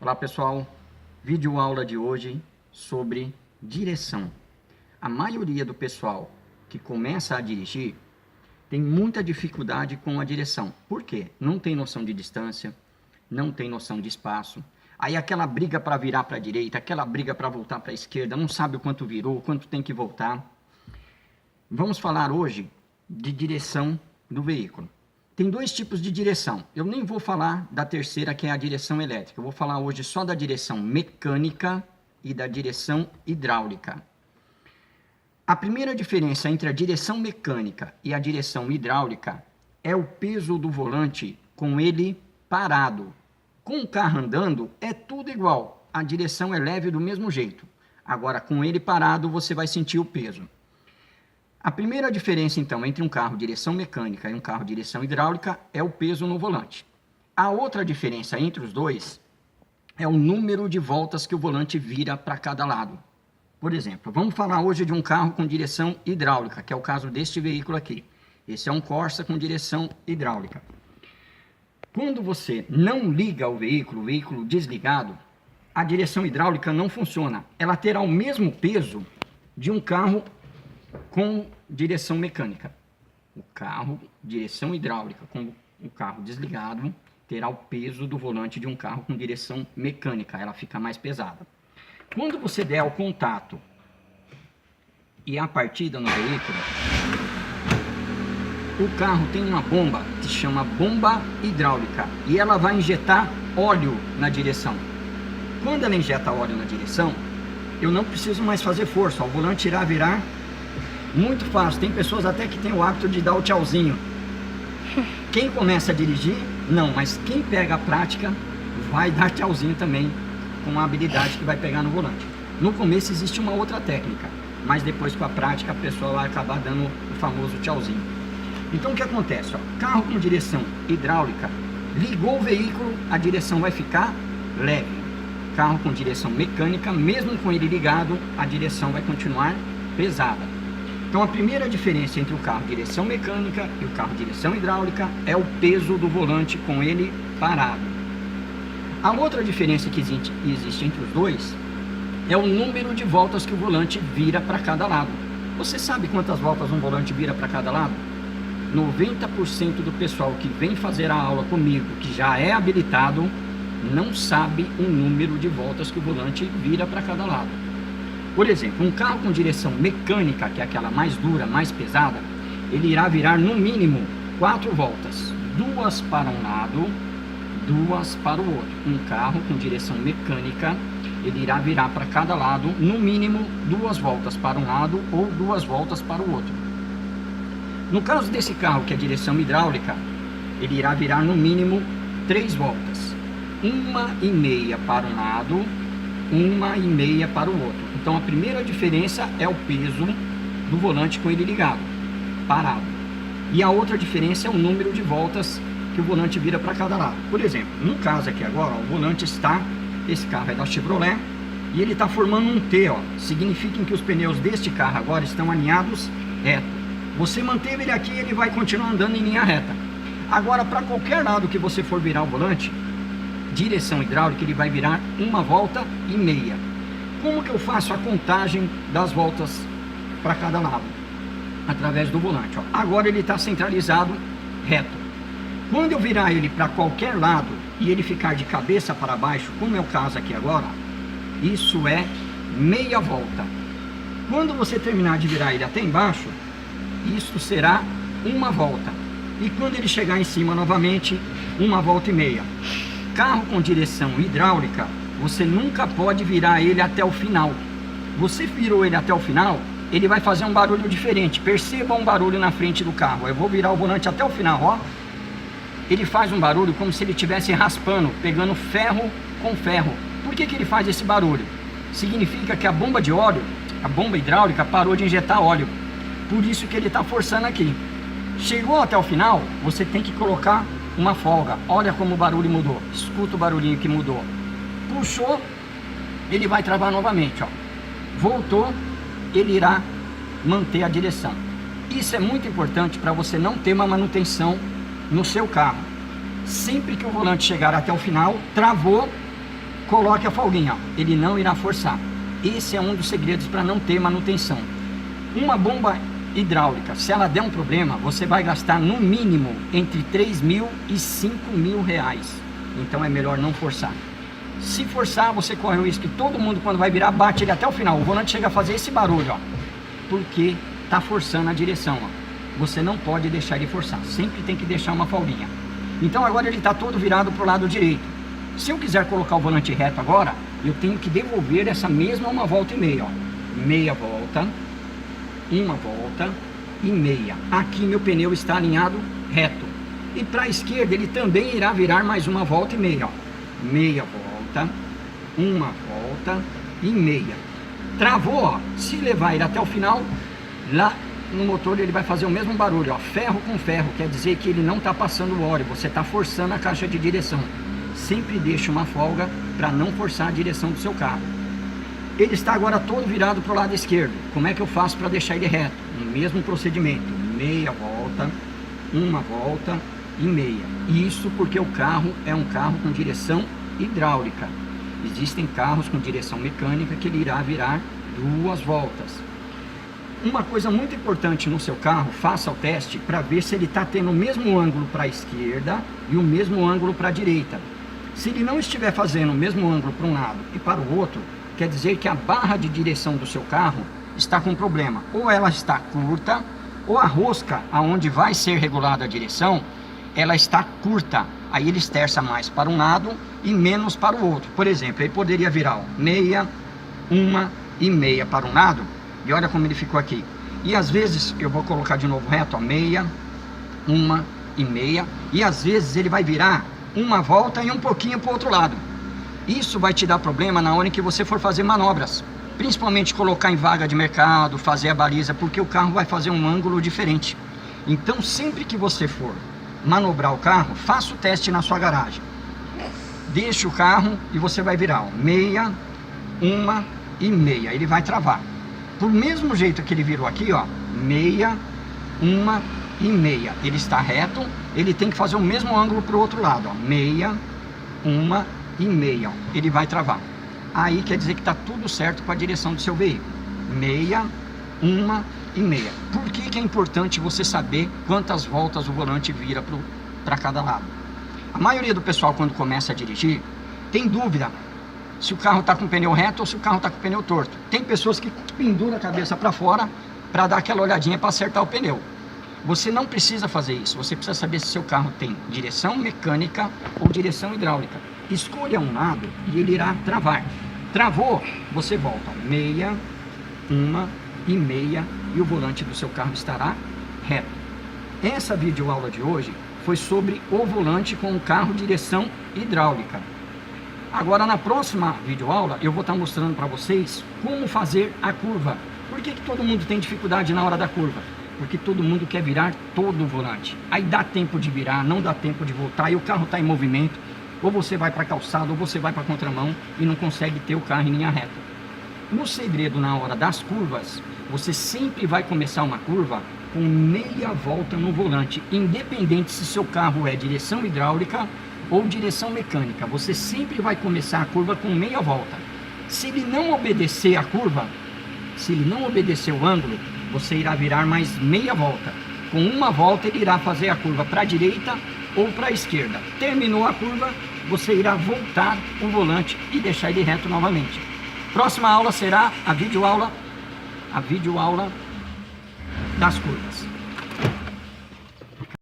Olá pessoal, vídeo aula de hoje sobre direção. A maioria do pessoal que começa a dirigir tem muita dificuldade com a direção. Por quê? Não tem noção de distância, não tem noção de espaço. Aí aquela briga para virar para a direita, aquela briga para voltar para a esquerda, não sabe o quanto virou, o quanto tem que voltar. Vamos falar hoje de direção do veículo. Tem dois tipos de direção. Eu nem vou falar da terceira, que é a direção elétrica. Eu vou falar hoje só da direção mecânica e da direção hidráulica. A primeira diferença entre a direção mecânica e a direção hidráulica é o peso do volante com ele parado. Com o carro andando, é tudo igual. A direção é leve do mesmo jeito. Agora, com ele parado, você vai sentir o peso. A primeira diferença, então, entre um carro direção mecânica e um carro direção hidráulica é o peso no volante. A outra diferença entre os dois é o número de voltas que o volante vira para cada lado. Por exemplo, vamos falar hoje de um carro com direção hidráulica, que é o caso deste veículo aqui. Esse é um Corsa com direção hidráulica. Quando você não liga o veículo desligado, a direção hidráulica não funciona. Ela terá o mesmo peso de um carro com direção mecânica. O carro, direção hidráulica, com o carro desligado, terá o peso do volante de um carro com direção mecânica. Ela fica mais pesada. Quando você der o contato e a partida no veículo, o carro tem uma bomba que se chama bomba hidráulica e ela vai injetar óleo na direção. Quando ela injeta óleo na direção, eu não preciso mais fazer força, o volante irá virar muito fácil. Tem pessoas até que têm o hábito de dar o tchauzinho. Quem começa a dirigir, não, mas quem pega a prática vai dar tchauzinho também, com a habilidade que vai pegar no volante. No começo existe uma outra técnica, mas depois com a prática a pessoa vai acabar dando o famoso tchauzinho. Então o que acontece? Carro com direção hidráulica, ligou o veículo, a direção vai ficar leve. Carro com direção mecânica, mesmo com ele ligado, a direção vai continuar pesada. Então a primeira diferença entre o carro direção mecânica e o carro direção hidráulica é o peso do volante com ele parado. A outra diferença que existe entre os dois é o número de voltas que o volante vira para cada lado. Você sabe quantas voltas um volante vira para cada lado? 90% do pessoal que vem fazer a aula comigo, que já é habilitado, não sabe o número de voltas que o volante vira para cada lado. Por exemplo, um carro com direção mecânica, que é aquela mais dura, mais pesada, ele irá virar no mínimo 4 voltas. 2 para um lado, 2 para o outro. Um carro com direção mecânica, ele irá virar para cada lado, no mínimo 2 voltas para um lado ou 2 voltas para o outro. No caso desse carro, que é direção hidráulica, ele irá virar no mínimo 3 voltas. 1,5 para um lado, 1,5 para o outro. Então a primeira diferença é o peso do volante com ele ligado, parado. E a outra diferença é o número de voltas que o volante vira para cada lado. Por exemplo, no caso aqui agora, o volante está, esse carro é da Chevrolet, e ele está formando um T, significa que os pneus deste carro agora estão alinhados reto. Você manteve ele aqui, ele vai continuar andando em linha reta. Agora, para qualquer lado que você for virar o volante, direção hidráulica, ele vai virar 1,5 voltas. Como que eu faço a contagem das voltas para cada lado? Através do volante. Agora ele está centralizado reto. Quando eu virar ele para qualquer lado e ele ficar de cabeça para baixo, como é o caso aqui agora, isso é meia volta. Quando você terminar de virar ele até embaixo, isso será 1 volta. E quando ele chegar em cima novamente, 1,5 voltas. Carro com direção hidráulica, você nunca pode virar ele até o final. Você virou ele até o final, ele vai fazer um barulho diferente. Perceba um barulho na frente do carro. Eu vou virar o volante até o final, Ele faz um barulho como se ele estivesse raspando, pegando ferro com ferro. Por que ele faz esse barulho? Significa que a bomba de óleo, a bomba hidráulica, parou de injetar óleo. Por isso que ele está forçando aqui. Chegou até o final, você tem que colocar uma folga. Olha como o barulho mudou. Escuta o barulhinho que mudou. Puxou, ele vai travar novamente. Voltou, ele irá manter a direção. Isso é muito importante para você não ter uma manutenção no seu carro. Sempre que o volante chegar até o final, travou, coloque a folguinha, ó. Ele não irá forçar. Esse é um dos segredos para não ter manutenção. Uma bomba hidráulica, se ela der um problema, você vai gastar no mínimo entre 3 mil e 5 mil reais. Então é melhor não forçar. Se forçar, você corre o risco que todo mundo, quando vai virar, bate ele até o final. O volante chega a fazer esse barulho, ó, porque está forçando a direção, ó. Você não pode deixar ele forçar, sempre tem que deixar uma folguinha. Então agora ele está todo virado para o lado direito. Se eu quiser colocar o volante reto agora, eu tenho que devolver essa mesma uma volta e meia, ó. Meia volta, uma volta e meia. Aqui meu pneu está alinhado reto. E para a esquerda ele também irá virar mais uma volta e meia, ó. Meia volta, uma volta e meia. Travou, ó. Se levar ele até o final, lá no motor ele vai fazer o mesmo barulho, ó. Ferro com ferro, quer dizer que ele não está passando óleo, você está forçando a caixa de direção. Sempre deixe uma folga para não forçar a direção do seu carro. Ele está agora todo virado para o lado esquerdo. Como é que eu faço para deixar ele reto? O mesmo procedimento, meia volta, uma volta e meia. Isso porque o carro é um carro com direção hidráulica. Existem carros com direção mecânica que ele irá virar 2 voltas. Uma coisa muito importante no seu carro, faça o teste para ver se ele está tendo o mesmo ângulo para a esquerda e o mesmo ângulo para a direita. Se ele não estiver fazendo o mesmo ângulo para um lado e para o outro, quer dizer que a barra de direção do seu carro está com problema. Ou ela está curta, ou a rosca aonde vai ser regulada a direção, ela está curta. Aí ele esterça mais para um lado e menos para o outro. Por exemplo, ele poderia virar, ó, meia, uma e meia para um lado. E olha como ele ficou aqui. E às vezes, eu vou colocar de novo reto, ó, meia, uma e meia. E às vezes ele vai virar uma volta e um pouquinho para o outro lado. Isso vai te dar problema na hora em que você for fazer manobras. Principalmente colocar em vaga de mercado, fazer a baliza, porque o carro vai fazer um ângulo diferente. Então sempre que você for manobrar o carro, faça o teste na sua garagem. Deixe o carro e você vai virar, ó, meia, uma e meia. Ele vai travar. Do mesmo jeito que ele virou aqui, ó, meia, uma e meia. Ele está reto, ele tem que fazer o mesmo ângulo para o outro lado, ó, meia, uma e meia. Ó, ele vai travar. Aí quer dizer que está tudo certo com a direção do seu veículo. Meia, uma e meia. Por que é importante você saber quantas voltas o volante vira para cada lado? A maioria do pessoal, quando começa a dirigir, tem dúvida se o carro está com o pneu reto ou se o carro está com o pneu torto. Tem pessoas que penduram a cabeça para fora para dar aquela olhadinha para acertar o pneu. Você não precisa fazer isso. Você precisa saber se seu carro tem direção mecânica ou direção hidráulica. Escolha um lado e ele irá travar. Travou, você volta. Meia, uma e meia e o volante do seu carro estará reto. Essa videoaula de hoje foi sobre o volante com o carro direção hidráulica. Agora na próxima videoaula eu vou estar mostrando para vocês como fazer a curva. Por que todo mundo tem dificuldade na hora da curva? Porque todo mundo quer virar todo o volante. Aí dá tempo de virar, não dá tempo de voltar e o carro está em movimento. Ou você vai para a calçada ou você vai para a contramão e não consegue ter o carro em linha reta. No segredo na hora das curvas, você sempre vai começar uma curva com meia volta no volante, independente se seu carro é direção hidráulica ou direção mecânica. Você sempre vai começar a curva com meia volta. Se ele não obedecer a curva, se ele não obedecer o ângulo, você irá virar mais meia volta. Com uma volta ele irá fazer a curva para a direita ou para a esquerda. Terminou a curva, você irá voltar o volante e deixar ele reto novamente. Próxima aula será a videoaula das curvas.